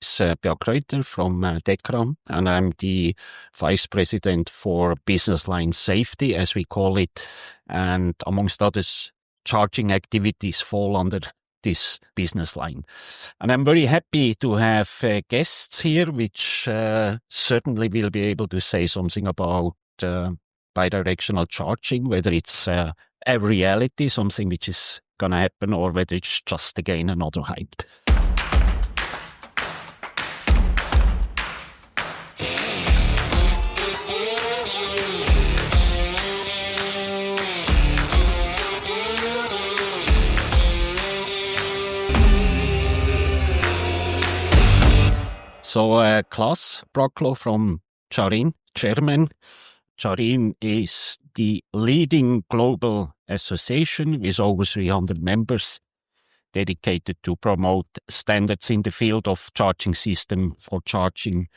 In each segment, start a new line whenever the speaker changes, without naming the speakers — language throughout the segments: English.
Beat Kreuter from DEKRA, and I'm the Vice President for Business Line Safety, as we call it. And amongst others, charging activities fall under this business line. And I'm very happy to have guests here, which certainly will be able to say something about bidirectional charging, whether it's a reality, something which is going to happen, or whether it's just again another hype. So Claas Bracklo from CharIN, Chairman. CharIN is the leading global association with over 300 members dedicated to promote standards in the field of charging system for charging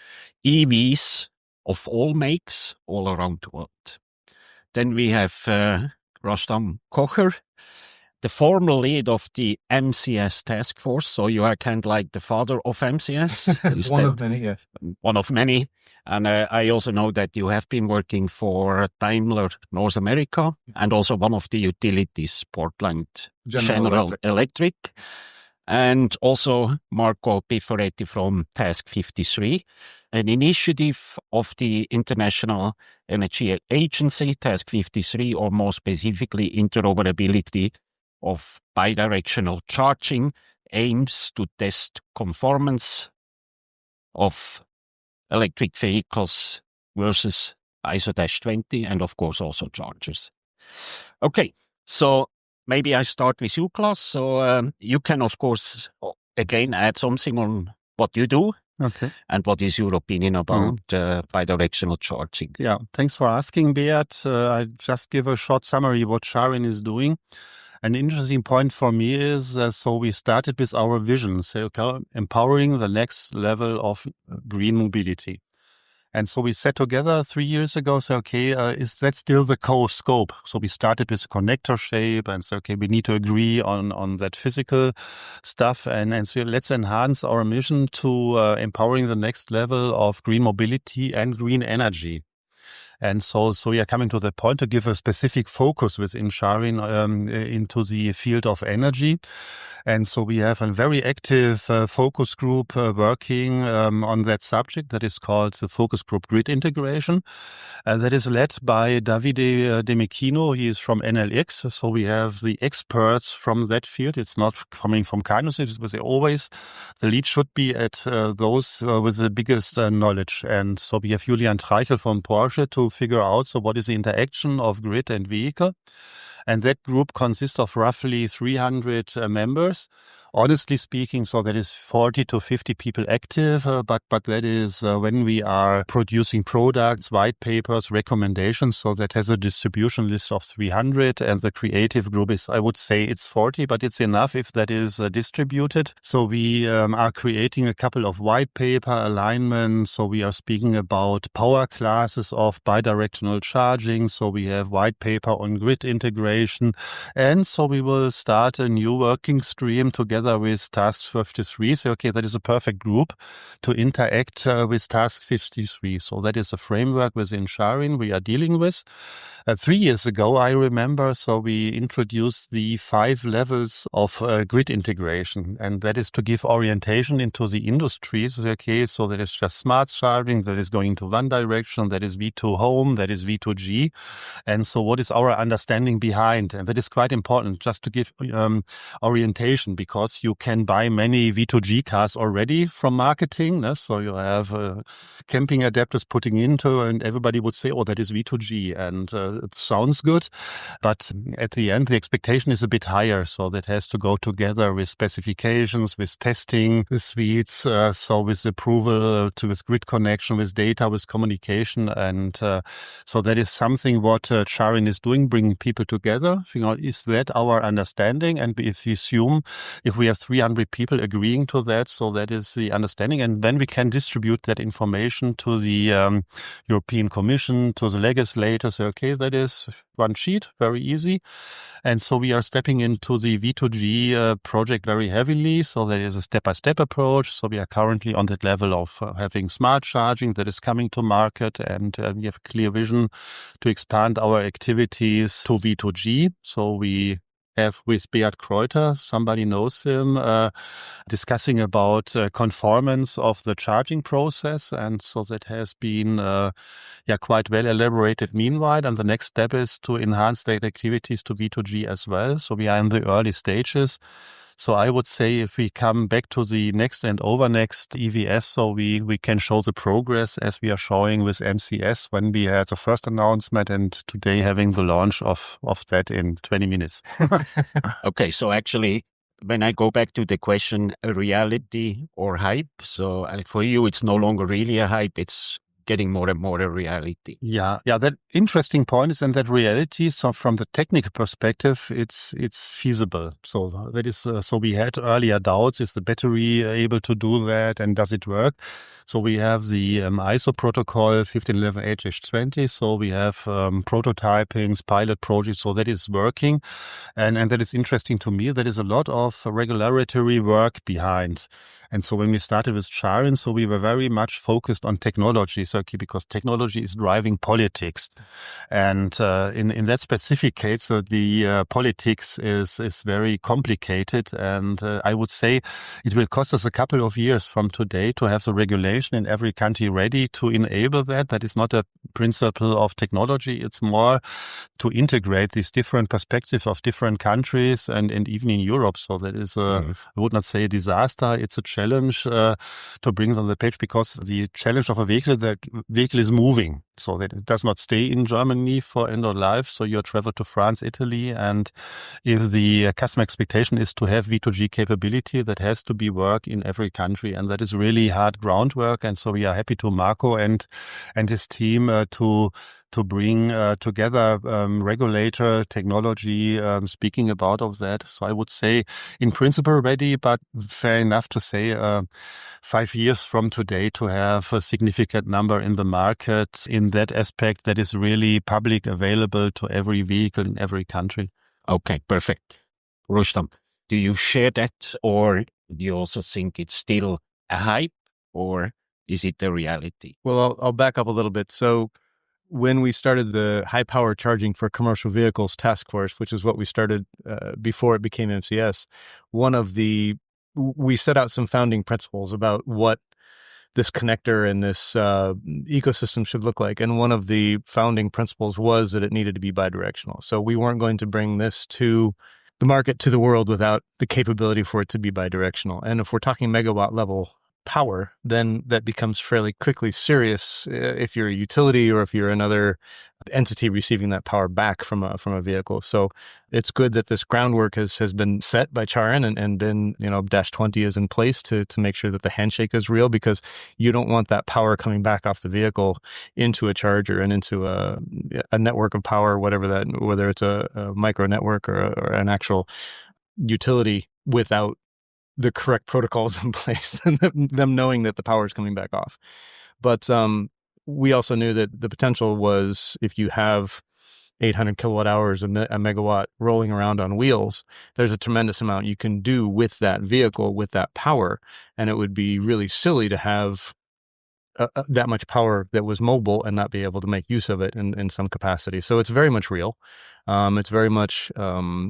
EVs of all makes all around the world. Then we have Rustam Kocher, the former lead of the MCS task force. So you are kind of like the father of MCS.
One of many, yes.
One of many. And I also know that you have been working for Daimler North America and also one of the utilities, Portland General Electric. And also Marco Piffaretti from Task 53, an initiative of the International Energy Agency, Task 53, or more specifically interoperability of bidirectional charging, aims to test conformance of electric vehicles versus ISO-20 and of course also chargers. Okay, so maybe I start with you, Claas. So you can of course again add something on what you do.
Okay.
And what is your opinion about bidirectional charging?
Yeah, thanks for asking, Beat. I just give a short summary what CharIN is doing. An interesting point for me is, so we started with our vision, so empowering the next level of green mobility. And so we sat together 3 years ago, so is that still the core scope? So we started with a connector shape and so, we need to agree on that physical stuff. And so let's enhance our mission to empowering the next level of green mobility and green energy. And so we are coming to the point to give a specific focus within CharIN into the field of energy. And so we have a very active focus group working on that subject that is called the Focus Group Grid Integration. That is led by Davide De Mechino. He is from NLX. So we have the experts from that field. It's not coming from kindness, but always the lead should be at those with the biggest knowledge. And so we have Julian Treichel from Porsche to figure out what is the interaction of grid and vehicle. And that group consists of roughly 300 members. Honestly speaking, so that is 40 to 50 people active, but that is when we are producing products, white papers, recommendations. So that has a distribution list of 300, and the creative group is, I would say it's 40, but it's enough if that is distributed. So we are creating a couple of white paper alignments. So we are speaking about power classes of bidirectional charging. So we have white paper on grid integration. And so we will start a new working stream together with Task 53. So, that is a perfect group to interact with Task 53. So that is a framework within CharIN we are dealing with. 3 years ago, I remember, so we introduced the 5 levels of grid integration, and that is to give orientation into the industry. So that is just smart charging, that is going to one direction, that is V2 home, that is V2G. And so what is our understanding behind? And that is quite important just to give orientation, because you can buy many V2G cars already from marketing. So you have camping adapters putting into, and everybody would say, that is V2G. And it sounds good. But at the end, the expectation is a bit higher. So that has to go together with specifications, with testing, with suites, so with approval, with grid connection, with data, with communication. And so that is something what CharIN is doing, bringing people together. Is that our understanding? And if we assume, if we we have 300 people agreeing to that. So that is the understanding. And then we can distribute that information to the European Commission, to the legislators. Okay, that is one sheet, very easy. And so we are stepping into the V2G project very heavily. So there is a step-by-step approach. So we are currently on that level of having smart charging that is coming to market. And we have a clear vision to expand our activities to V2G. So we have with Beat Kreuter, somebody knows him, discussing about conformance of the charging process. And so that has been quite well elaborated meanwhile. And the next step is to enhance that activities to V2G as well. So we are in the early stages. So I would say if we come back to the next and over next EVS, so we can show the progress as we are showing with MCS when we had the first announcement and today having the launch of that in 20 minutes.
Okay, so actually, when I go back to the question, reality or hype, so for you, it's no longer really a hype, it's getting more and more a reality.
Yeah, that interesting point is in that reality. So from the technical perspective, it's feasible. So that is, so we had earlier doubts, is the battery able to do that and does it work? So we have the ISO protocol 1511H20. So we have prototypings, pilot projects. So that is working. And that is interesting to me. There is a lot of regulatory work behind. And so when we started with CharIN, so we were very much focused on technology, so because technology is driving politics. And in that specific case, the politics is very complicated. And I would say it will cost us a couple of years from today to have the regulation in every country ready to enable that. That is not a principle of technology. It's more to integrate these different perspectives of different countries and even in Europe. So that is, I would not say a disaster. It's a challenge to bring them on the page because the challenge of a vehicle, that vehicle is moving. So that it does not stay in Germany for end of life. So you travel to France, Italy. And if the customer expectation is to have V2G capability, that has to be work in every country. And that is really hard groundwork. And so we are happy to Marco and his team to bring together regulator, technology, speaking about of that. So I would say in principle ready, but fair enough to say 5 years from today to have a significant number in the market in that aspect that is really public available to every vehicle in every country.
Okay, perfect. Rustam, do you share that or do you also think it's still a hype or is it a reality?
Well, I'll back up a little bit. So when we started the high power charging for commercial vehicles task force, which is what we started before it became MCS, we set out some founding principles about what this connector and this ecosystem should look like. And one of the founding principles was that it needed to be bidirectional. So we weren't going to bring this to the market, to the world, without the capability for it to be bidirectional. And if we're talking megawatt level power, then that becomes fairly quickly serious if you're a utility or if you're another entity receiving that power back from a vehicle. So it's good that this groundwork has been set by CharIN and been, Dash 20 is in place to make sure that the handshake is real, because you don't want that power coming back off the vehicle into a charger and into a network of power, whether it's a micro network or an actual utility, without the correct protocols in place and them knowing that the power is coming back off. But we also knew that the potential was, if you have 800 kilowatt hours, a megawatt rolling around on wheels, there's a tremendous amount you can do with that vehicle, with that power. And it would be really silly to have that much power that was mobile and not be able to make use of it in some capacity. So it's very much real. It's very much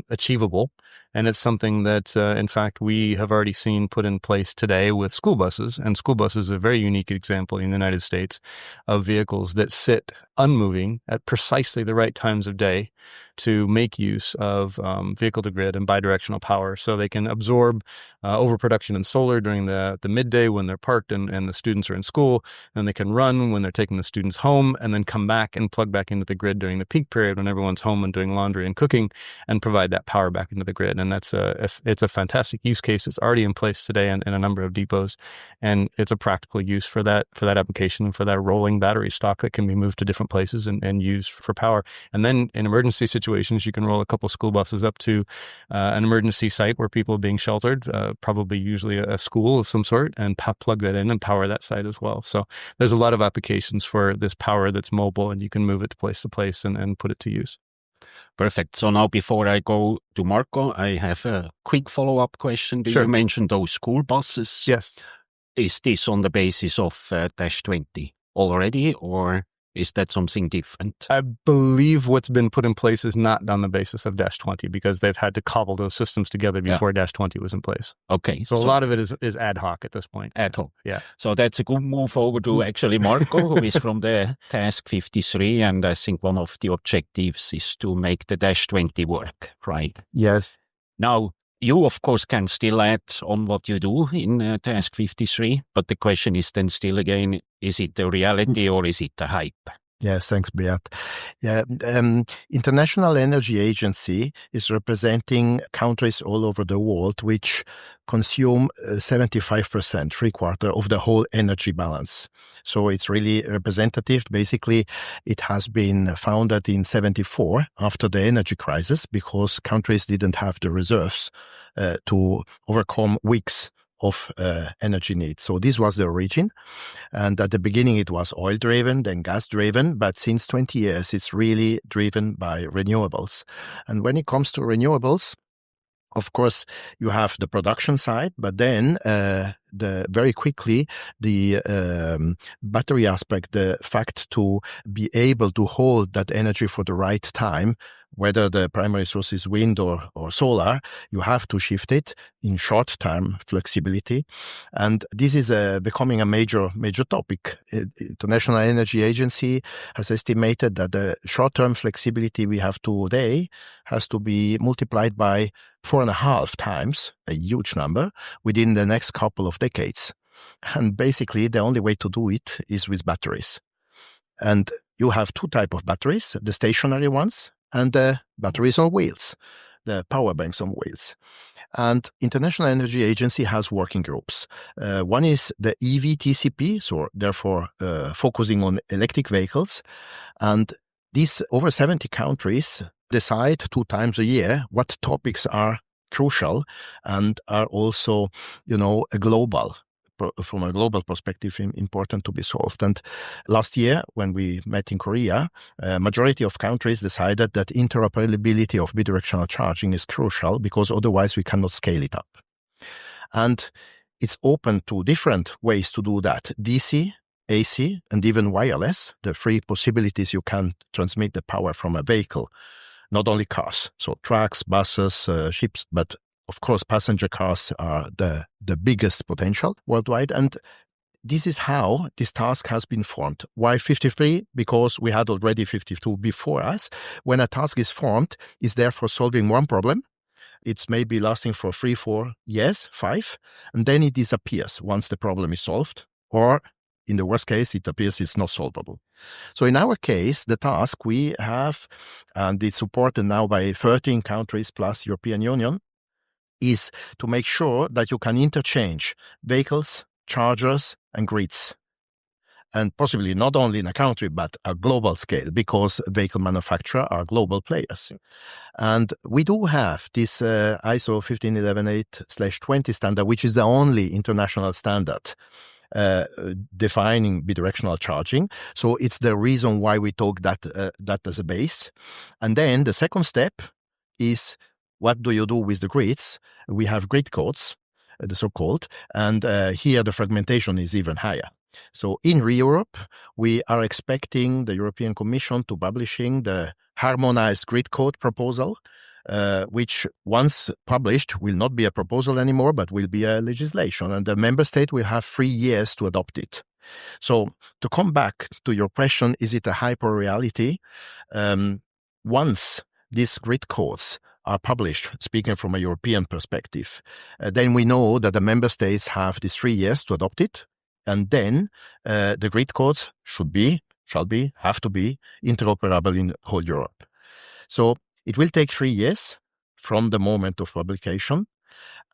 achievable. And it's something that, in fact, we have already seen put in place today with school buses. And school buses is a very unique example in the United States of vehicles that sit unmoving at precisely the right times of day to make use of vehicle to grid and bidirectional power. So they can absorb overproduction in solar during the midday when they're parked and the students are in school. And they can run when they're taking the students home, and then come back and plug back into the grid during the peak period when everyone's home and doing laundry and cooking, and provide that power back into the grid. And it's a fantastic use case. It's already in place today in a number of depots, and it's a practical use for that application and for that rolling battery stock that can be moved to different different places and used for power. And then in emergency situations, you can roll a couple school buses up to an emergency site where people are being sheltered, probably usually a school of some sort, and plug that in and power that site as well. So there's a lot of applications for this power that's mobile, and you can move it to place and put it to use.
Perfect. So now before I go to Marco, I have a quick follow-up question.
Sure.
You mentioned those school buses.
Yes.
Is this on the basis of Dash 20 already, or is that something different?
I believe what's been put in place is not on the basis of Dash 20 because they've had to cobble those systems together before Dash 20 was in place.
Okay.
So a lot of it is ad hoc at this point.
Ad hoc.
Yeah.
So that's a good move over to actually Marco, who is from the Task 53. And I think one of the objectives is to make the Dash 20 work, right?
Yes.
Now, you, of course, can still add on what you do in Task 53, but the question is then still again, is it a reality or is it a hype?
Yes, thanks, Beat. Yeah, International Energy Agency is representing countries all over the world which consume 75%, 3/4 of the whole energy balance. So it's really representative. Basically, it has been founded in 1974 after the energy crisis because countries didn't have the reserves to overcome weeks of energy needs. So this was the origin. And at the beginning, it was oil-driven, then gas-driven. But since 20 years, it's really driven by renewables. And when it comes to renewables, of course, you have the production side, but then very quickly the battery aspect, the fact to be able to hold that energy for the right time, whether the primary source is wind or solar, you have to shift it in short-term flexibility. And this is becoming a major topic. International Energy Agency has estimated that the short-term flexibility we have today has to be multiplied by 4.5 times, a huge number, within the next couple of decades. And basically, the only way to do it is with batteries. And you have two types of batteries, the stationary ones and the batteries on wheels, the power banks on wheels. And International Energy Agency has working groups. One is the EVTCP, so therefore focusing on electric vehicles. And these over 70 countries decide 2 times a year what topics are crucial and are also, global. From a global perspective, important to be solved. And last year, when we met in Korea, a majority of countries decided that interoperability of bidirectional charging is crucial because otherwise we cannot scale it up. And it's open to different ways to do that. DC, AC, and even wireless, the 3 possibilities you can transmit the power from a vehicle, not only cars, so trucks, buses, ships, but of course, passenger cars are the biggest potential worldwide. And this is how this task has been formed. Why 53? Because we had already 52 before us. When a task is formed, it's there for solving one problem. It's maybe lasting for 3, 4 years, 5, and then it disappears once the problem is solved. Or in the worst case, it appears it's not solvable. So in our case, the task we have, and it's supported now by 13 countries plus European Union, is to make sure that you can interchange vehicles, chargers, and grids. And possibly not only in a country, but a global scale, because vehicle manufacturers are global players. And we do have this ISO 15118/20 standard, which is the only international standard defining bidirectional charging. So it's the reason why we took that as a base. And then the second step is, what do you do with the grids? We have grid codes, the so-called, and here the fragmentation is even higher. So in Europe, we are expecting the European Commission to publishing the harmonized grid code proposal, which once published will not be a proposal anymore, but will be a legislation. And the member state will have 3 years to adopt it. So to come back to your question, is it a hyper reality? Once these grid codes are published, speaking from a European perspective, then we know that the member states have these 3 years to adopt it, and then the grid codes have to be interoperable in whole Europe. So it will take 3 years from the moment of publication,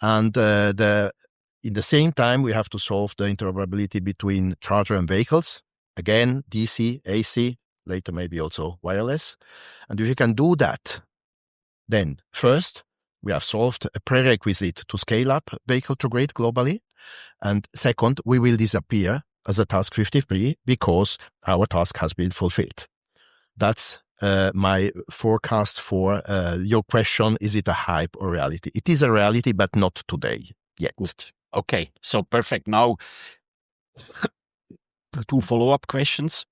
and in the same time we have to solve the interoperability between charger and vehicles. Again, DC, AC, later maybe also wireless. And if you can do that, then first, we have solved a prerequisite to scale up vehicle to grid globally. And second, we will disappear as a task 53 because our task has been fulfilled. That's my forecast for your question. Is it a hype or reality? It is a reality, but not today yet.
Good. Okay, so perfect. Now, 2 follow-up questions.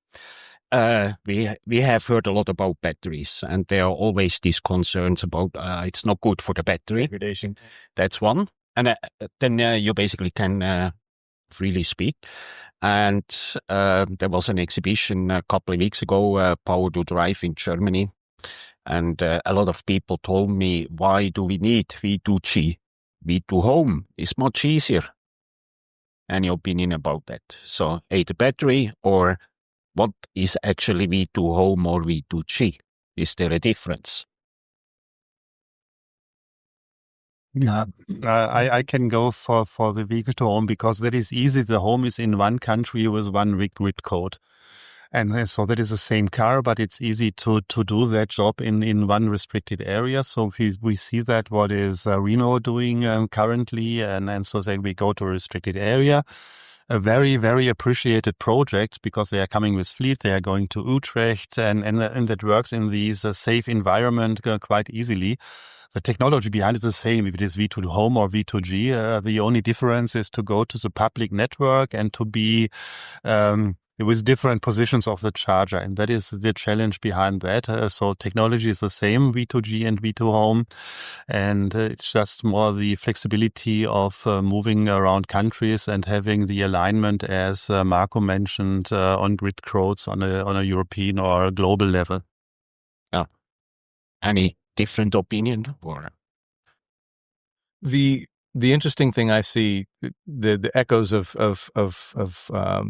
We have heard a lot about batteries, and there are always these concerns about it's not good for the battery.
Degradation.
That's one. And then you basically can freely speak. And there was an exhibition a couple of weeks ago, Power to Drive in Germany. And a lot of people told me, why do we need V2G? V2 Home is much easier. Any opinion about that? So, the battery, or what is actually V2 Home or V2G? Is there a difference?
Yeah, I can go for the vehicle to home because that is easy. The home is in one country with one grid code. And so that is the same car, but it's easy to do that job in one restricted area. So we see that what is Renault doing currently, and so then we go to a restricted area. A very, very appreciated project because they are coming with fleet. They are going to Utrecht, and that works in these safe environment quite easily. The technology behind it is the same, if it is V2 Home or V2G. The only difference is to go to the public network and to be with different positions of the charger. And that is the challenge behind that. So technology is the same, V2G and V2 Home. And it's just more the flexibility of moving around countries and having the alignment, as Marco mentioned, on grid codes on a European or a global level.
Yeah. Any different opinion? Or
The interesting thing I see, the echoes of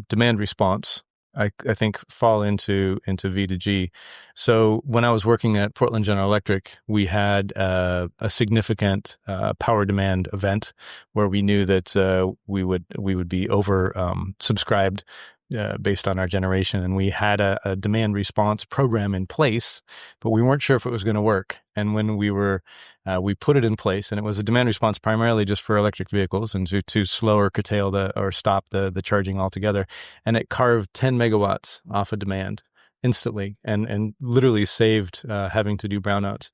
demand response, I think fall into V2G. So when I was working at Portland General Electric, we had a significant power demand event where we knew that we would be over subscribed based on our generation, and we had a demand response program in place, but we weren't sure if it was going to work. And when we put it in place, and it was a demand response primarily just for electric vehicles and to slow or curtail or stop the charging altogether, and it carved 10 megawatts off of demand instantly, and literally saved having to do brownouts.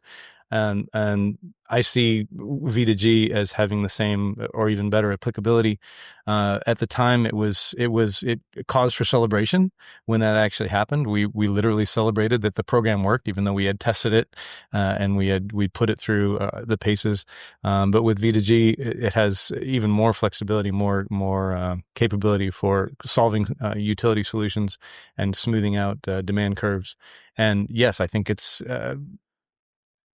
And I see V2G as having the same or even better applicability. At the time, it caused for celebration when that actually happened. We literally celebrated that the program worked, even though we had tested it and we put it through the paces. But with V2G, it has even more flexibility, more capability for solving utility solutions and smoothing out demand curves. And yes, I think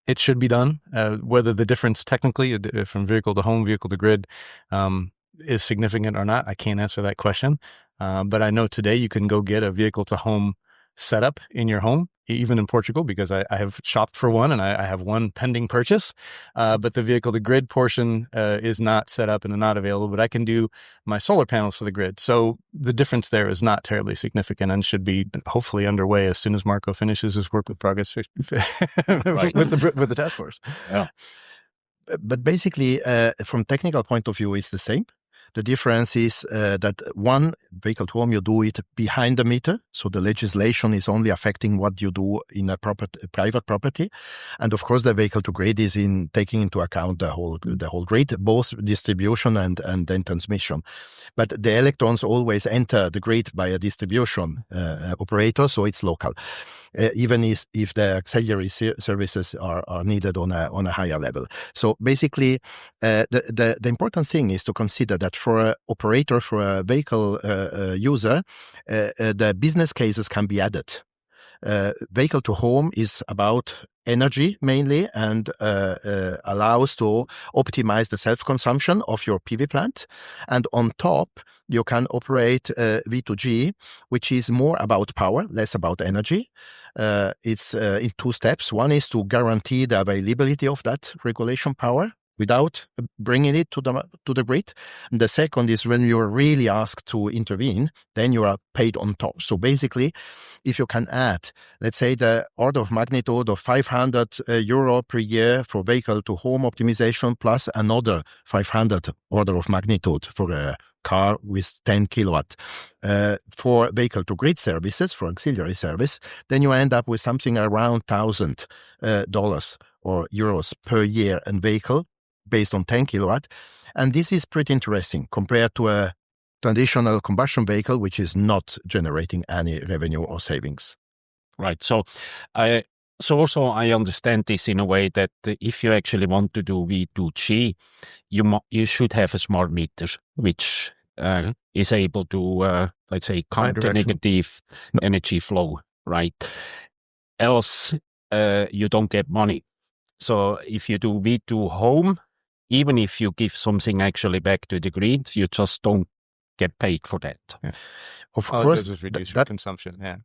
it should be done. Whether the difference technically from vehicle to home, vehicle to grid is significant or not, I can't answer that question. But I know today you can go get a vehicle to home setup in your home, even in Portugal, because I have shopped for one and I have one pending purchase. But the vehicle to grid portion is not set up and not available, but I can do my solar panels to the grid. So the difference there is not terribly significant and should be hopefully underway as soon as Marco finishes his work with progress with the task force.
Yeah.
But basically, from technical point of view, it's the same. The difference is that one vehicle to home, you do it behind the meter. So the legislation is only affecting what you do in a private property. And of course, the vehicle to grid is taking into account the whole grid, both distribution and then transmission. But the electrons always enter the grid by a distribution operator, so it's local. Even if the auxiliary services are needed on a higher level. So basically, the important thing is to consider that for an operator, for a vehicle user, the business cases can be added. Vehicle to home is about energy mainly and allows to optimize the self-consumption of your PV plant. And on top, you can operate V2G, which is more about power, less about energy. It's in 2 steps. One is to guarantee the availability of that regulation power, without bringing it to the grid. And the second is when you're really asked to intervene, then you are paid on top. So basically, if you can add, let's say, the order of magnitude of 500 euro per year for vehicle to home optimization plus another 500 order of magnitude for a car with 10 kilowatt for vehicle to grid services, for auxiliary service, then you end up with something around $1,000 or euros per year and vehicle based on 10 kilowatt. And this is pretty interesting compared to a traditional combustion vehicle, which is not generating any revenue or savings.
Right. So I understand this in a way that if you actually want to do V2G, you should have a smart meter which is able to, let's say, counter negative energy flow, right? Else you don't get money. So if you do V2 home, even if you give something actually back to the grid, you just don't get paid for that.
Yeah.
Of course,
just reduce your consumption. Yeah.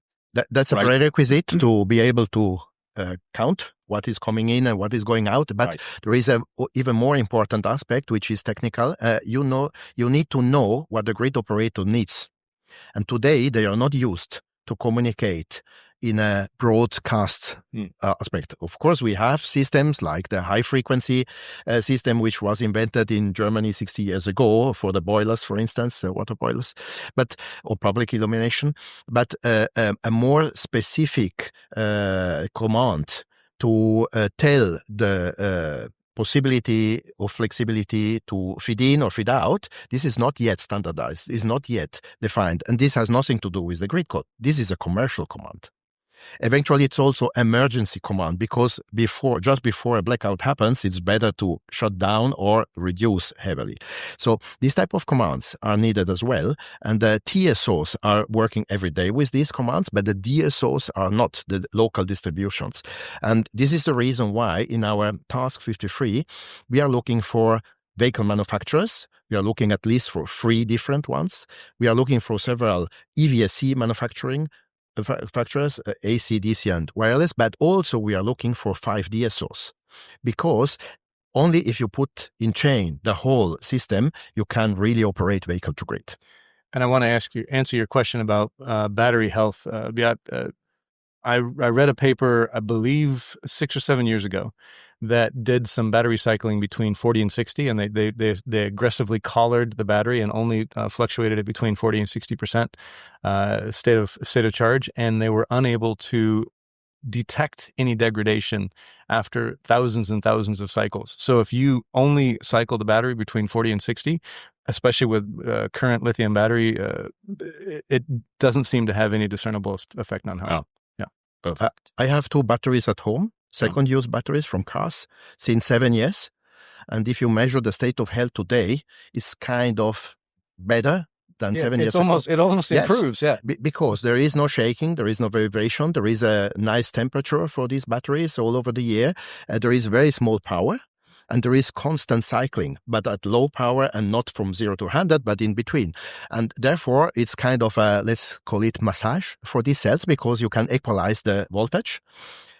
That's a prerequisite to be able to count what is coming in and what is going out. But there is a even more important aspect, which is technical. You need to know what the grid operator needs. And today they are not used to communicate in a broadcast aspect. Of course, we have systems like the high-frequency system, which was invented in Germany 60 years ago for the boilers, for instance, water boilers, or public illumination. But a more specific command to tell the possibility or flexibility to feed in or feed out, this is not yet standardized, is not yet defined. And this has nothing to do with the grid code. This is a commercial command. Eventually, it's also emergency command because just before a blackout happens, it's better to shut down or reduce heavily. So these type of commands are needed as well. And the TSOs are working every day with these commands, but the DSOs are not, the local distributions. And this is the reason why in our task 53, we are looking for vehicle manufacturers. We are looking at least for 3 different ones. We are looking for several EVSE manufacturers, AC, DC, and wireless, but also we are looking for 5 DSOs because only if you put in chain the whole system, you can really operate vehicle to grid.
And I want to answer your question about battery health. Beat, I read a paper, I believe 6 or 7 years ago, that did some battery cycling between 40 and 60, and they aggressively collared the battery and only fluctuated it between 40 and 60% state of charge, and they were unable to detect any degradation after thousands and thousands of cycles. So if you only cycle the battery between 40 and 60, especially with current lithium battery, it doesn't seem to have any discernible effect on health. Yeah,
perfect.
I have 2 batteries at home, second-use batteries from cars, since 7 years. And if you measure the state of health today, it's kind of better than 7 years ago.
It almost improves, yeah.
Because there is no shaking, there is no vibration, there is a nice temperature for these batteries all over the year. There is very small power, and there is constant cycling, but at low power and not from 0 to 100, but in between. And therefore, it's kind of a, let's call it massage for these cells because you can equalize the voltage.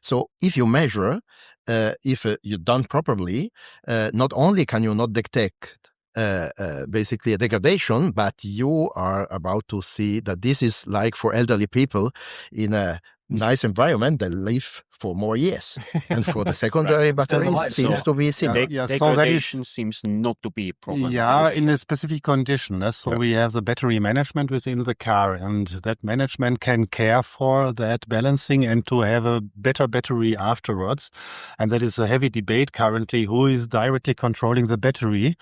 So if you measure, if you're done properly, not only can you not detect basically a degradation, but you are about to see that this is like for elderly people in a nice environment, they live for more years. And for the secondary batteries, seems to be similar.
Degradation seems not to be a problem.
Yeah, in a specific condition. So we have the battery management within the car, and that management can care for that balancing and to have a better battery afterwards. And that is a heavy debate currently, who is directly controlling the battery.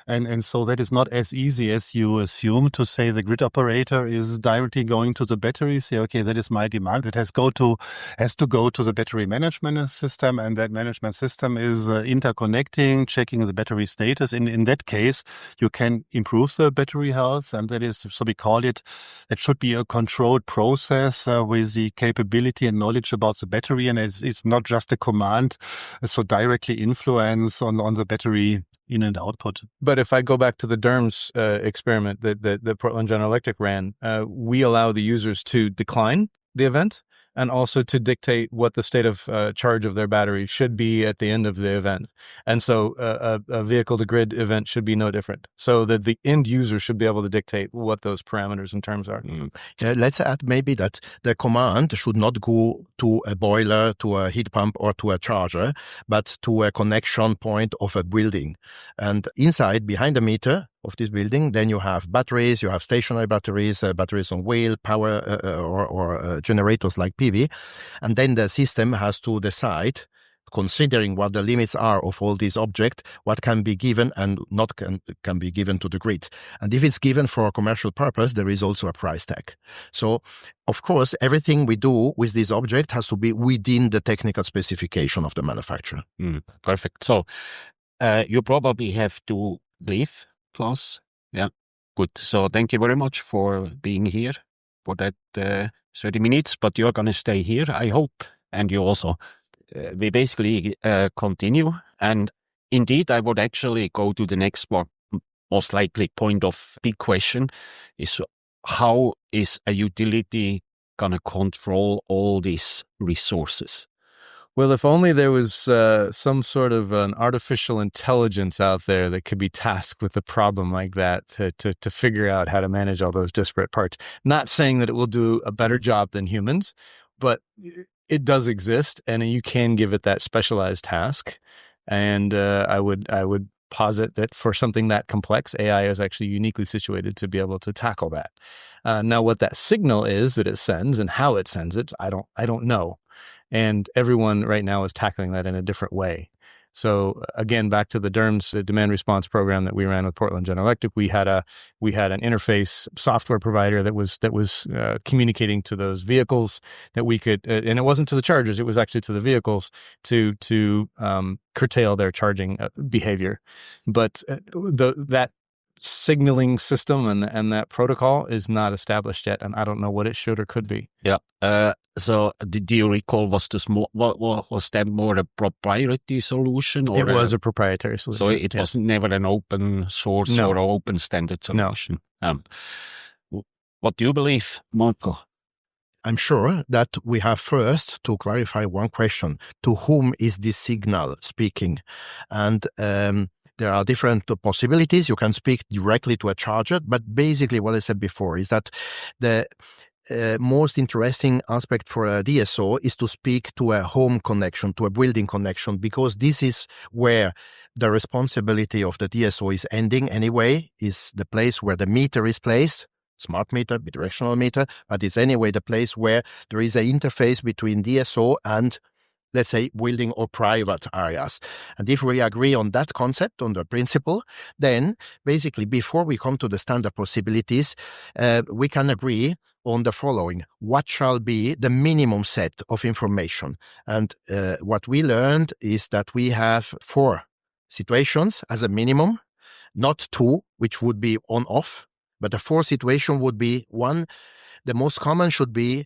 And so that is not as easy as you assume to say the grid operator is directly going to the battery, say, okay, that is my demand. That has to go to the battery management system, and that management system is interconnecting, checking the battery status. In that case, you can improve the battery health, and that is, so we call it, it should be a controlled process with the capability and knowledge about the battery, and it's not just a command, so directly influence on the battery in and output.
But if I go back to the DERMS experiment that Portland General Electric ran, we allow the users to decline the event and also to dictate what the state of charge of their battery should be at the end of the event. And so a vehicle-to-grid event should be no different. So that the end user should be able to dictate what those parameters and terms are.
Let's add maybe that the command should not go to a boiler, to a heat pump, or to a charger, but to a connection point of a building. And inside, behind the meter of this building, then you have batteries, you have stationary batteries, batteries on wheel, power or generators like PV. And then the system has to decide, considering what the limits are of all these objects, what can be given and not can be given to the grid. And if it's given for a commercial purpose, there is also a price tag. So, of course, everything we do with this object has to be within the technical specification of the manufacturer.
Perfect. So, you probably have to leave, Claas. Yeah, good. So thank you very much for being here for that 30 minutes, but you're going to stay here, I hope. And you also, we basically continue. And indeed, I would actually go to the next one, most likely point of big question is how is a utility going to control all these resources?
Well, if only there was some sort of an artificial intelligence out there that could be tasked with a problem like that to figure out how to manage all those disparate parts. Not saying that it will do a better job than humans, but it does exist, and you can give it that specialized task. And I would posit that for something that complex, AI is actually uniquely situated to be able to tackle that. Now, what that signal is that it sends and how it sends it, I don't know. And everyone right now is tackling that in a different way. So again, back to the DERMS, the demand response program that we ran with Portland General Electric, we had an interface software provider that was communicating to those vehicles that we could, and it wasn't to the chargers, it was actually to the vehicles to curtail their charging behavior. But that signaling system and that protocol is not established yet, and I don't know what it should or could be.
Yeah. So do you recall, was that more a proprietary solution? Or
it was a proprietary solution.
So it was never an open source or open standard solution. No. What do you believe, Marco?
I'm sure that we have first to clarify one question. To whom is this signal speaking? And there are different possibilities. You can speak directly to a charger, but basically what I said before is that the most interesting aspect for a DSO is to speak to a home connection, to a building connection, because this is where the responsibility of the DSO is ending anyway, is the place where the meter is placed, smart meter, bidirectional meter, but it's anyway the place where there is an interface between DSO and, let's say, building or private areas. And if we agree on that concept, on the principle, then basically before we come to the standard possibilities, we can agree on the following. What shall be the minimum set of information? And what we learned is that we have 4 situations as a minimum, not 2, which would be on-off, but the 4 situation would be 1, the most common should be,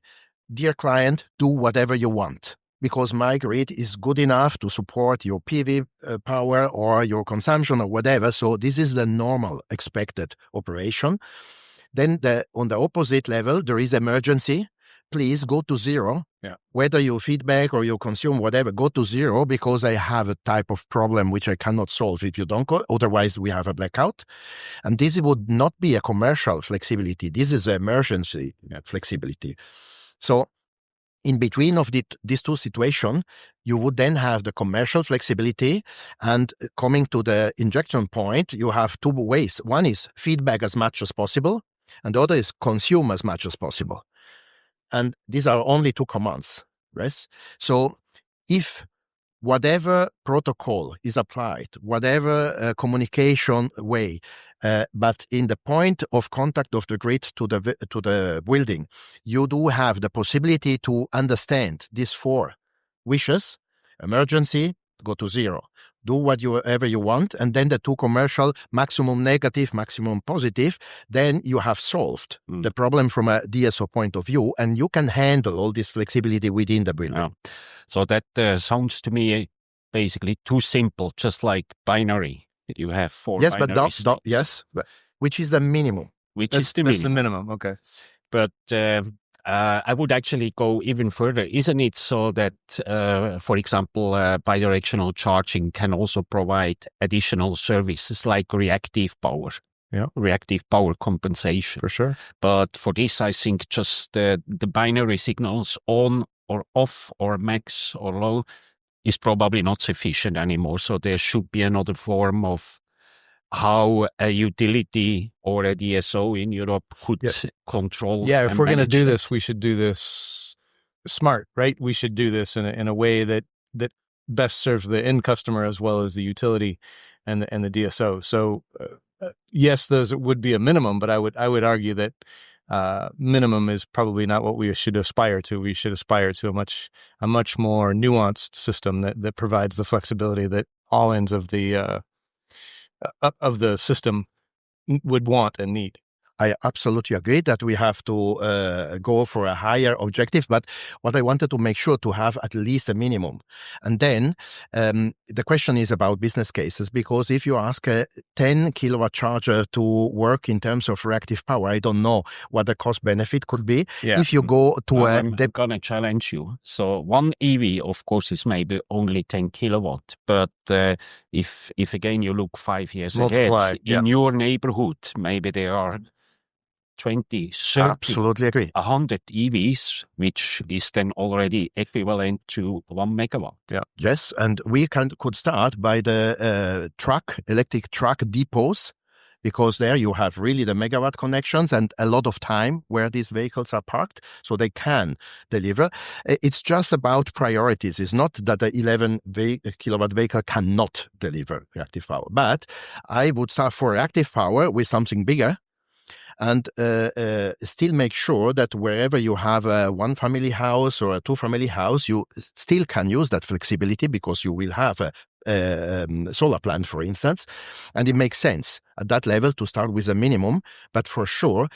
dear client, do whatever you want, because my grid is good enough to support your PV power or your consumption or whatever. So this is the normal expected operation. Then on the opposite level, there is emergency. Please go to 0.
Yeah.
Whether you feedback or you consume whatever, go to 0 because I have a type of problem which I cannot solve if you don't go. Otherwise, we have a blackout. And this would not be a commercial flexibility. This is an emergency flexibility. So in between of these 2 situations, you would then have the commercial flexibility, and coming to the injection point, you have 2 ways. One is feedback as much as possible, and the other is consume as much as possible. And these are only 2 commands, right? So if whatever protocol is applied, whatever communication way, but in the point of contact of the grid to the building, you do have the possibility to understand these 4 wishes: emergency, go to 0. Do whatever you want, and then the 2 commercial, maximum negative, maximum positive, then you have solved the problem from a DSO point of view, and you can handle all this flexibility within the building.
Yeah. So that sounds to me basically too simple, just like binary. You have 4 binary states.
Yes, which is the minimum.
That's the
minimum, okay.
But I would actually go even further. Isn't it so that, for example, bidirectional charging can also provide additional services like reactive power?
Yeah.
Reactive power compensation.
For sure.
But for this, I think just the binary signals on or off or max or low is probably not sufficient anymore. So there should be another form of how a utility or a DSO in Europe could control.
Yeah, if we're going to do
that.
this, we should do this smart, right? We should do this in a way that best serves the end customer as well as the utility and the DSO. So yes, those would be a minimum, but I would argue that minimum is probably not what we should aspire to. We should aspire to a much more nuanced system that provides the flexibility that all ends of the system would want and need.
I absolutely agree that we have to go for a higher objective, but what I wanted to make sure to have at least a minimum. And then the question is about business cases, because if you ask a 10 kilowatt charger to work in terms of reactive power, I don't know what the cost benefit could be. Yeah. If you go to
I'm going to challenge you. So one EV, of course, is maybe only 10 kilowatt, but if again you look 5 years ahead, in your neighborhood, maybe there are 20, 30,
absolutely agree.
100 EVs, which is then already equivalent to 1 megawatt.
Yeah. Yes, and we could start by the electric truck depots, because there you have really the megawatt connections and a lot of time where these vehicles are parked, so they can deliver. It's just about priorities. It's not that the 11 kilowatt vehicle cannot deliver reactive power, but I would start for reactive power with something bigger, and still make sure that wherever you have a one-family house or a two-family house, you still can use that flexibility because you will have a solar plant, for instance. And it makes sense at that level to start with a minimum, but for sure,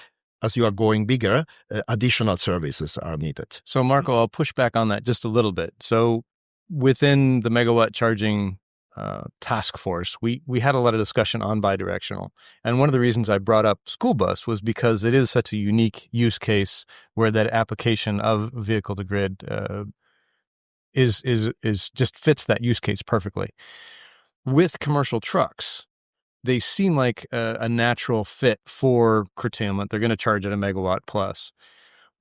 as you are going bigger, additional services are needed.
So Marco, I'll push back on that just a little bit. So within the megawatt charging task force, we had a lot of discussion on bidirectional. And one of the reasons I brought up school bus was because it is such a unique use case where that application of vehicle to grid is just fits that use case perfectly. With commercial trucks, they seem like a natural fit for curtailment. They're going to charge at a megawatt plus.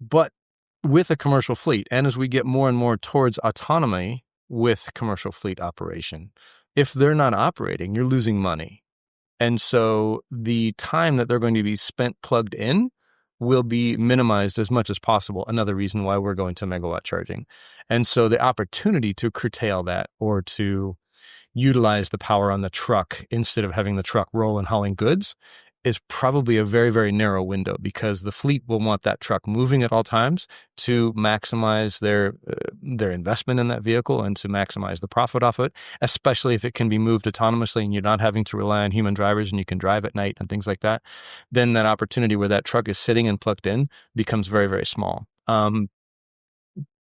But with a commercial fleet, and as we get more and more towards autonomy with commercial fleet operation, if they're not operating, you're losing money. And so the time that they're going to be spent plugged in will be minimized as much as possible. Another reason why we're going to megawatt charging. And so the opportunity to curtail that or to utilize the power on the truck instead of having the truck roll and hauling goods is probably a very, very narrow window, because the fleet will want that truck moving at all times to maximize their investment in that vehicle and to maximize the profit off it, especially if it can be moved autonomously and you're not having to rely on human drivers and you can drive at night and things like that. Then that opportunity where that truck is sitting and plugged in becomes very, very small.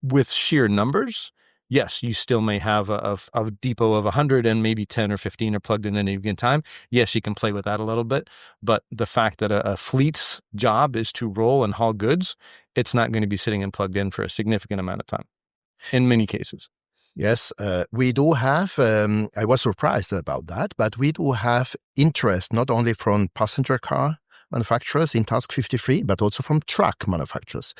With sheer numbers, yes, you still may have a depot of 100 and maybe 10 or 15 are plugged in at any given time. Yes, you can play with that a little bit. But the fact that a fleet's job is to roll and haul goods, it's not going to be sitting and plugged in for a significant amount of time in many cases.
Yes, we do have, I was surprised about that, but we do have interest not only from passenger car manufacturers in Task 53, but also from truck manufacturers.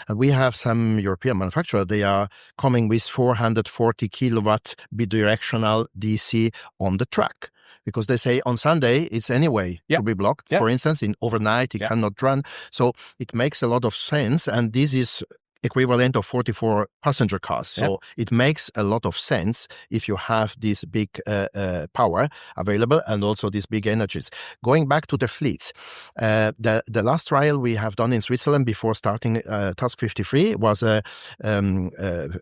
And we have some European manufacturers, they are coming with 440 kilowatt bidirectional DC on the truck, because they say on Sunday, it's anyway to be blocked. For instance, in overnight, it cannot run. So it makes a lot of sense. And this is equivalent of 44 passenger cars. So it makes a lot of sense if you have this big power available and also these big energies. Going back to the fleets, the last trial we have done in Switzerland before starting Task 53 was a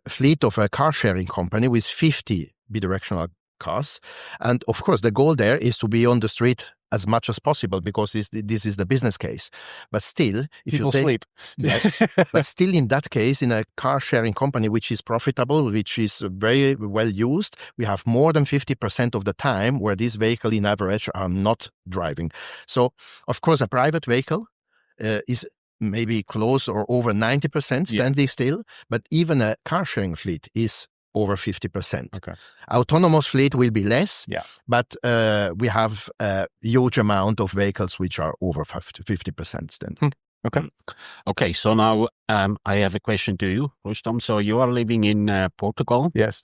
fleet of a car sharing company with 50 bidirectional cars. And of course, the goal there is to be on the street as much as possible, because this is the business case. But still, if
people sleep.
Yes. But still, in that case, in a car sharing company which is profitable, which is very well used, we have more than 50% of the time where this vehicle in average are not driving. So, of course, a private vehicle is maybe close or over 90% standing still, but even a car sharing fleet is over 50%.
Okay.
Autonomous fleet will be less,
Yeah.
but we have a huge amount of vehicles which are over 50% standing.
Okay.
Okay, so now I have a question to you, Rustam. So you are living in Portugal.
Yes.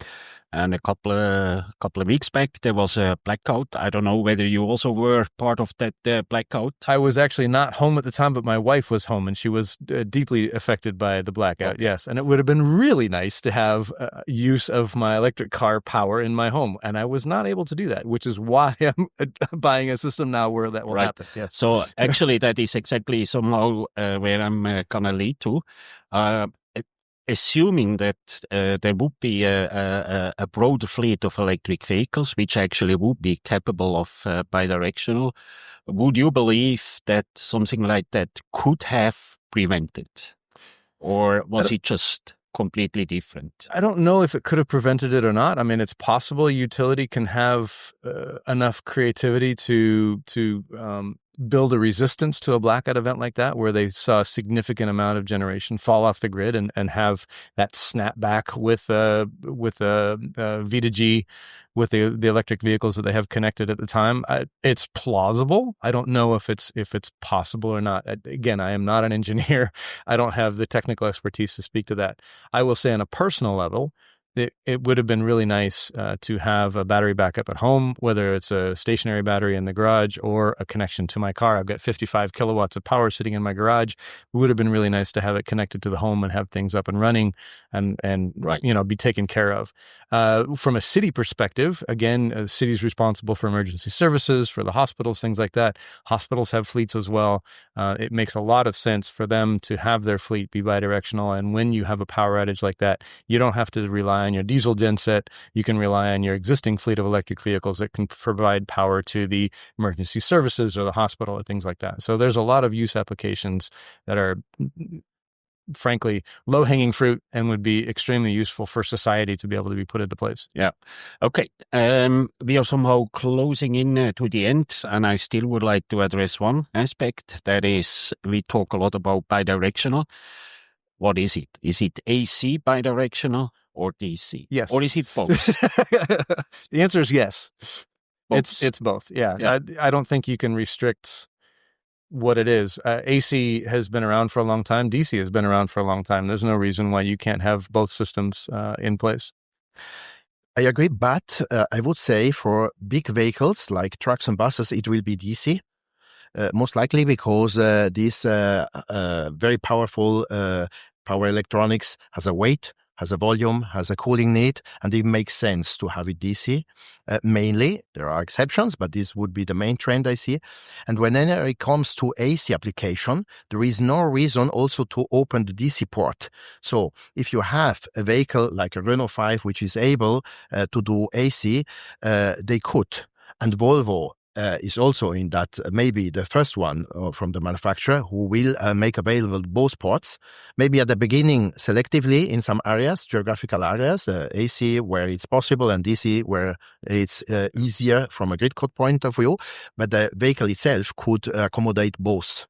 And a couple of weeks back, there was a blackout. I don't know whether you also were part of that blackout.
I was actually not home at the time, but my wife was home, and she was deeply affected by the blackout. Okay. Yes, and it would have been really nice to have use of my electric car power in my home, and I was not able to do that, which is why I'm buying a system now where that will happen. Yes.
So actually, that is exactly somehow where I'm going to lead to. Assuming that there would be a broader fleet of electric vehicles, which actually would be capable of bidirectional, would you believe that something like that could have prevented? Or was it just completely different?
I don't know if it could have prevented it or not. I mean, it's possible a utility can have enough creativity to build a resistance to a blackout event like that, where they saw a significant amount of generation fall off the grid and have that snap back with V2G, with the electric vehicles that they have connected at the time. It's plausible. I don't know if it's possible or not. Again, I am not an engineer. I don't have the technical expertise to speak to that. I will say on a personal level, it would have been really nice to have a battery backup at home, whether it's a stationary battery in the garage or a connection to my car. I've got 55 kilowatts of power sitting in my garage. It would have been really nice to have it connected to the home and have things up and running and be taken care of. From a city perspective, again, the city's responsible for emergency services, for the hospitals, things like that. Hospitals have fleets as well. It makes a lot of sense for them to have their fleet be bidirectional. And when you have a power outage like that, you don't have to rely on your diesel genset. You can rely on your existing fleet of electric vehicles that can provide power to the emergency services or the hospital or things like that. So there's a lot of use applications that are, frankly, low-hanging fruit and would be extremely useful for society to be able to be put into place.
Yeah. Okay. We are somehow closing in to the end, and I still would like to address one aspect. That is, we talk a lot about bidirectional. What is it? Is it AC bidirectional or DC?
Yes.
Or is it both?
The answer is yes.
Both.
It's both. Yeah. I don't think you can restrict what it is. AC has been around for a long time. DC has been around for a long time. There's no reason why you can't have both systems in place.
I agree, but I would say for big vehicles like trucks and buses, it will be DC. Most likely because this very powerful power electronics has a weight, has a volume, has a cooling need, and it makes sense to have it DC. Mainly, there are exceptions, but this would be the main trend I see. And whenever it comes to AC application, there is no reason also to open the DC port. So if you have a vehicle like a Renault 5, which is able to do AC, they could. And Volvo is also in that, maybe the first one from the manufacturer who will make available both ports, maybe at the beginning selectively in some areas, geographical areas, AC where it's possible and DC where it's easier from a grid code point of view, but the vehicle itself could accommodate both.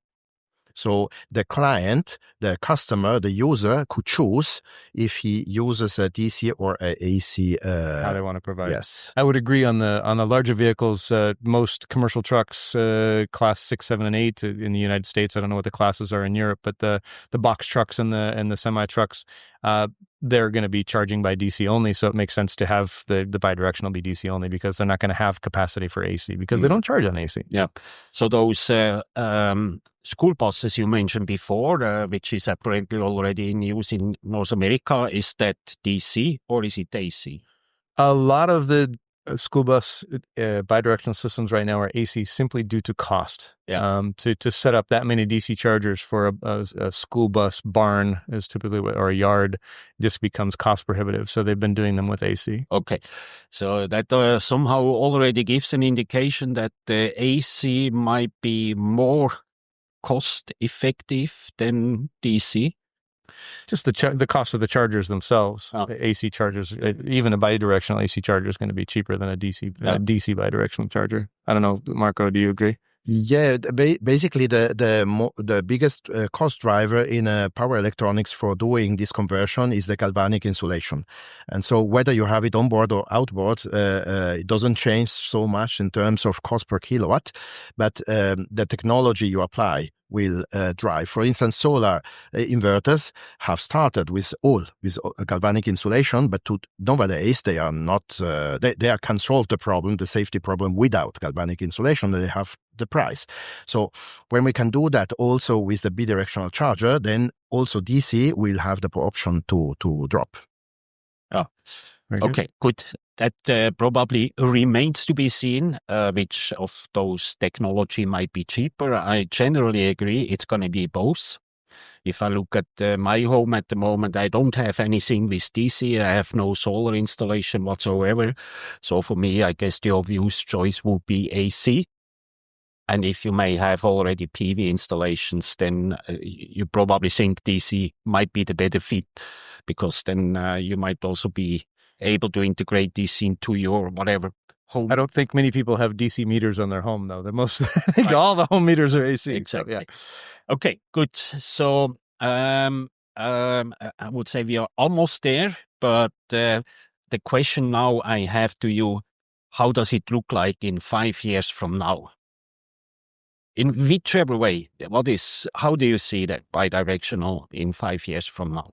So the client, the customer, the user could choose if he uses a DC or a AC.
How they want to provide.
Yes.
I would agree on the larger vehicles. Most commercial trucks, class 6, 7, and 8 in the United States. I don't know what the classes are in Europe, but the box trucks and the semi trucks, they're going to be charging by DC only. So it makes sense to have the bidirectional be DC only because they're not going to have capacity for AC because they don't charge on AC.
Yeah. So those school buses you mentioned before, which is apparently already in use in North America, is that DC or is it AC?
A lot of the school bus bidirectional systems right now are AC simply due to cost.
Yeah.
To set up that many DC chargers for a school bus barn is typically, or a yard, just becomes cost prohibitive. So they've been doing them with AC.
Okay. So that somehow already gives an indication that the AC might be more cost effective than DC.
Just the cost of the chargers themselves.
Oh.
The AC chargers, even a bidirectional AC charger is going to be cheaper than a DC bidirectional charger. I don't know, Marco, do you agree?
Yeah, basically the biggest cost driver in power electronics for doing this conversion is the galvanic insulation. And so whether you have it on board or outboard, it doesn't change so much in terms of cost per kilowatt, but the technology you apply will drive. For instance, solar inverters have started with galvanic insulation, but nowadays they are not. They can solve the safety problem without galvanic insulation. They have the price. So when we can do that also with the bidirectional charger, then also DC will have the option to drop.
Oh, okay, good. That probably remains to be seen, which of those technology might be cheaper. I generally agree it's going to be both. If I look at my home at the moment, I don't have anything with DC. I have no solar installation whatsoever. So for me, I guess the obvious choice would be AC. And if you may have already PV installations, then you probably think DC might be the better fit, because then you might also be able to integrate DC into your whatever home.
I don't think many people have DC meters on their home, though. I think all the home meters are AC.
Exactly.
So, yeah.
Okay, good. So I would say we are almost there, but the question now I have to you, how does it look like in 5 years from now? In whichever way, how do you see that bidirectional in 5 years from now?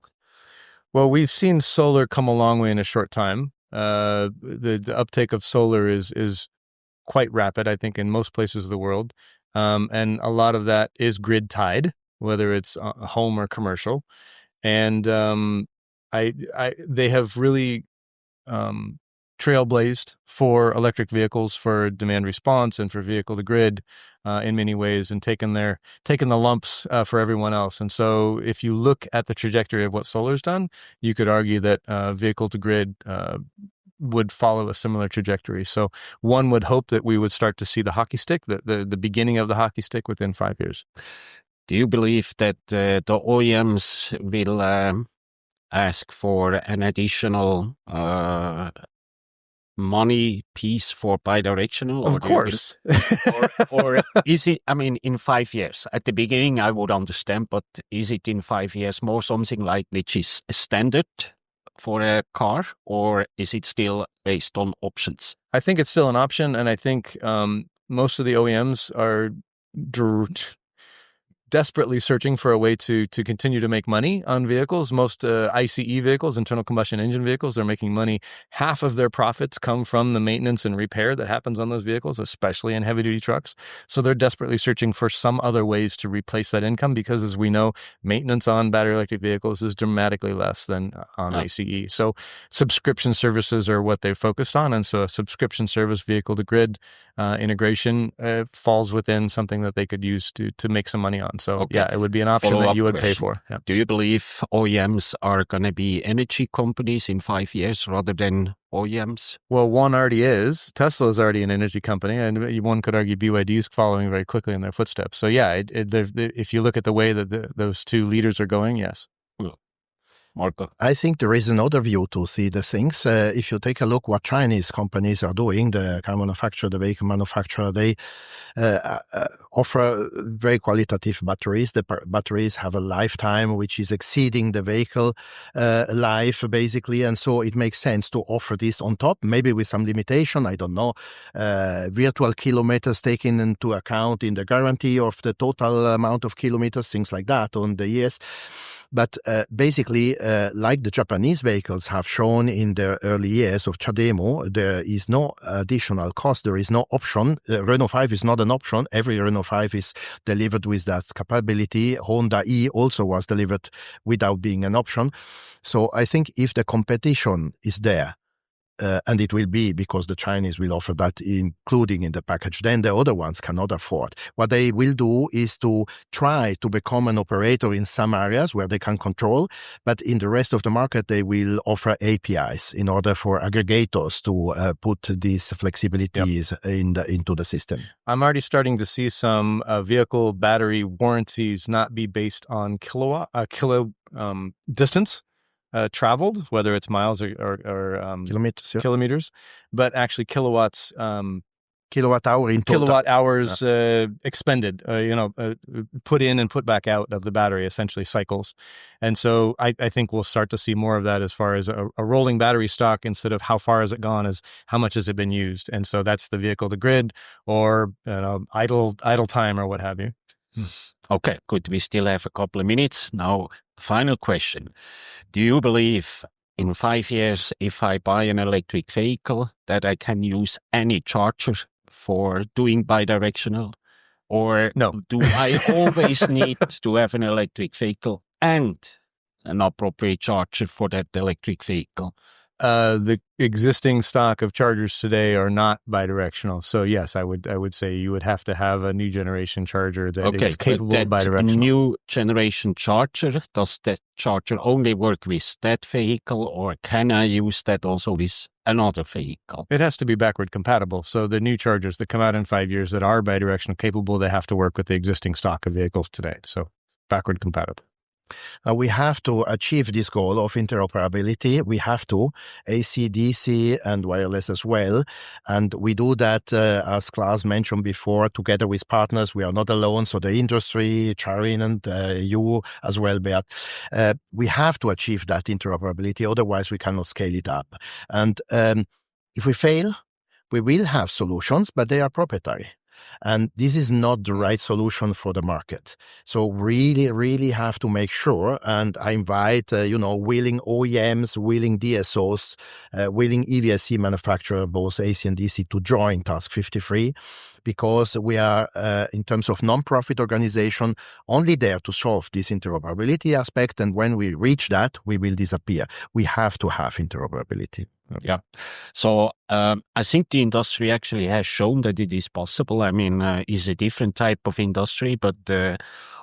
Well, we've seen solar come a long way in a short time. The uptake of solar is quite rapid, I think, in most places of the world. And a lot of that is grid tied, whether it's home or commercial. And they have really trailblazed for electric vehicles, for demand response and for vehicle to grid in many ways, and taken the lumps for everyone else. And so if you look at the trajectory of what solar's done, you could argue that vehicle to grid would follow a similar trajectory. So one would hope that we would start to see the hockey stick, the beginning of the hockey stick within 5 years.
Do you believe that the OEMs will ask for an additional money piece for bidirectional?
Of course.
or is it, I mean, in 5 years? At the beginning, I would understand, but is it in 5 years more something like which is standard for a car, or is it still based on options?
I think it's still an option, and I think most of the OEMs are desperately searching for a way to continue to make money on vehicles. Most ICE vehicles, internal combustion engine vehicles, are making money. Half of their profits come from the maintenance and repair that happens on those vehicles, especially in heavy-duty trucks. So they're desperately searching for some other ways to replace that income, because, as we know, maintenance on battery electric vehicles is dramatically less than on ICE. So subscription services are what they've focused on, and so a subscription service vehicle-to-grid integration falls within something that they could use to make some money on. So, yeah, it would be an option that you would pay for. Yeah.
Do you believe OEMs are going to be energy companies in 5 years rather than OEMs?
Well, one already is. Tesla is already an energy company, and one could argue BYD is following very quickly in their footsteps. So, yeah, if you look at the way that those two leaders are going, yes.
Marco?
I think there is another view to see the things. If you take a look what Chinese companies are doing, the car manufacturer, the vehicle manufacturer, they offer very qualitative batteries. The batteries have a lifetime which is exceeding the vehicle life, basically, and so it makes sense to offer this on top, maybe with some limitation, I don't know, virtual kilometers taken into account in the guarantee of the total amount of kilometers, things like that on the years. But basically, like the Japanese vehicles have shown in the early years of CHAdeMO, there is no additional cost. There is no option. Renault 5 is not an option. Every Renault 5 is delivered with that capability. Honda E also was delivered without being an option. So I think if the competition is there, and it will be because the Chinese will offer that including in the package, then the other ones cannot afford. What they will do is to try to become an operator in some areas where they can control, but in the rest of the market, they will offer APIs in order for aggregators to put these flexibilities into the system.
I'm already starting to see some vehicle battery warranties not be based on distance traveled, whether it's miles or
kilometers,
kilometers, but actually kilowatts
kilowatt hour in total.
Kilowatt hours expended, put in and put back out of the battery, essentially cycles. And so I think we'll start to see more of that as far as a rolling battery stock, instead of how far has it gone, as how much has it been used. And so that's the vehicle to grid, or idle time, or what have you.
Okay, good. We still have a couple of minutes. Now, final question. Do you believe in 5 years, if I buy an electric vehicle, that I can use any charger for doing bidirectional? Or
no.
Do I always need to have an electric vehicle and an appropriate charger for that electric vehicle?
The existing stock of chargers today are not bidirectional. So yes, I would say you would have to have a new generation charger that is capable of bidirectional.
New generation charger, does that charger only work with that vehicle, or can I use that also with another vehicle?
It has to be backward compatible. So the new chargers that come out in 5 years that are bidirectional capable, they have to work with the existing stock of vehicles today. So backward compatible.
We have to achieve this goal of interoperability. We have to, AC, DC, and wireless as well. And we do that, as Claas mentioned before, together with partners. We are not alone. So the industry, CharIN, and you as well, Beat. We have to achieve that interoperability. Otherwise, we cannot scale it up. And if we fail, we will have solutions, but they are proprietary. And this is not the right solution for the market. So really have to make sure, and I invite, willing OEMs, willing DSOs, willing EVSE manufacturer, both AC and DC, to join Task 53, because we are, in terms of non-profit organization, only there to solve this interoperability aspect. And when we reach that, we will disappear. We have to have interoperability.
Yeah. So I think the industry actually has shown that it is possible. I mean, it's a different type of industry, but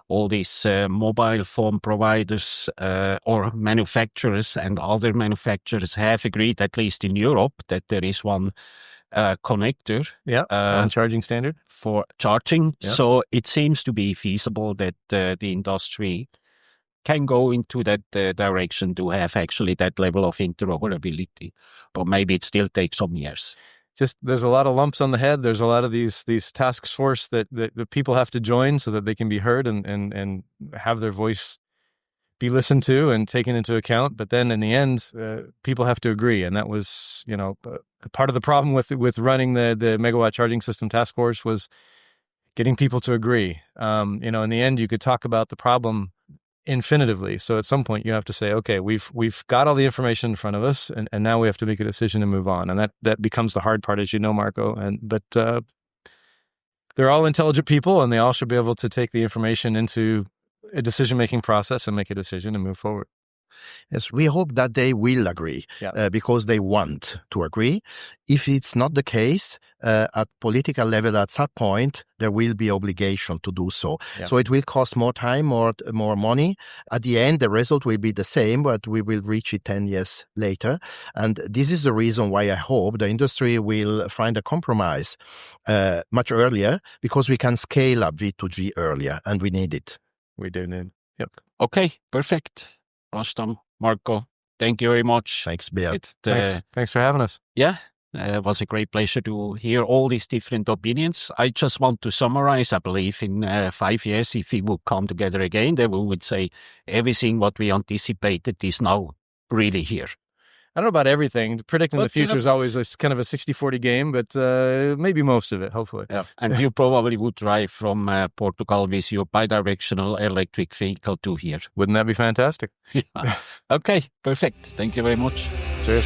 all these mobile phone providers or manufacturers and other manufacturers have agreed, at least in Europe, that there is one connector.
On charging standard.
For charging.
Yeah.
So it seems to be feasible that the industry can go into that direction to have actually that level of interoperability, but maybe it still takes some years.
Just there's a lot of lumps on the head. There's a lot of these task force that people have to join so that they can be heard and have their voice be listened to and taken into account. But then in the end, people have to agree, and that was part of the problem with running the megawatt charging system task force was getting people to agree. In the end, you could talk about the problem infinitively. So at some point you have to say, okay, we've got all the information in front of us, and now we have to make a decision and move on. And that becomes the hard part, as you know, Marco. But they're all intelligent people, and they all should be able to take the information into decision-making process and make a decision and move forward.
Yes, we hope that they will agree because they want to agree. If it's not the case, at political level, at some point, there will be obligation to do so. Yeah. So it will cost more time, more money. At the end, the result will be the same, but we will reach it 10 years later. And this is the reason why I hope the industry will find a compromise much earlier, because we can scale up V2G earlier, and we need it.
We do need. Yep.
Okay, perfect. Rustam, Marco, thank you very much.
Thanks, Beat.
Thanks for having us.
Yeah, it was a great pleasure to hear all these different opinions. I just want to summarize. I believe in 5 years, if we would come together again, then we would say everything what we anticipated is now really here.
I don't know about everything. Predicting the future is always kind of a 60-40 game, but maybe most of it, hopefully.
Yeah. And you probably would drive from Portugal with your bidirectional electric vehicle to here.
Wouldn't that be fantastic?
Yeah. Okay, perfect. Thank you very much.
Cheers.